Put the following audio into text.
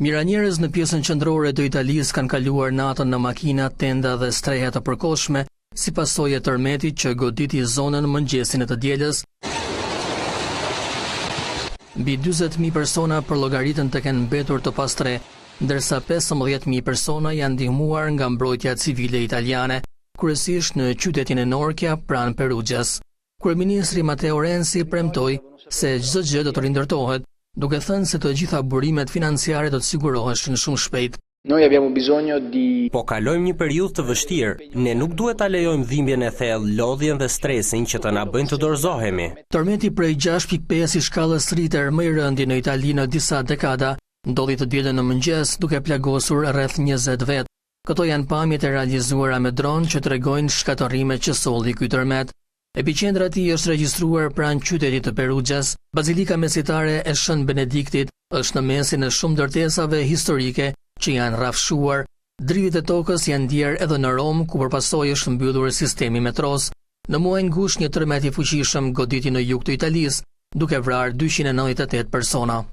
Mira njerëz në pjesën qendrore të Italisë kanë kaluar natën në makina, tenda dhe streha të përkohshme si pasojë e tërmetit që goditi zonën mëngjesin e të dielës. Mbi 40.000 persona përllogaritën të kenë mbetur të pastre, ndërsa 15.000 persona janë ndihmuar nga mbrojtja civile italiane, kryesisht në qytetin e Norcia pranë Perugjas. Kryeministri Matteo Renzi premtoi se çdo gjë do të rindërtohet, duke thënë se të gjitha burimet financiare do të siguroheshin shumë shpejt. Po kalojmë një periudhë të vështirë. Ne nuk duhet ta lejojmë dhimbjen e thellë, lodhjen dhe stresin që të na bëjnë të dorëzohemi. Tërmeti prej 6.5 i shkallës Richter më i rëndi në Itali në disa dekada ndodhi të dielën në mëngjes duke plagosur rreth 20 vet. Këto janë pamjet e realizuara me dron që tregojnë shkatërrimet që solli ky tërmet. Epiqendra e tij është regjistruar pranë qytetit të Perugjas. Bazilika mesitare e Shën Benediktit është në mesin e shumë ndërtesave historike që janë rrafshuar. Dritit e tokës janë ndier edhe në Rom, ku përpasoj është mbyllur sistemi metros. Në muajin gusht një tërmet i fuqishëm goditi në jug të Italisë, duke vrarë 298 persona.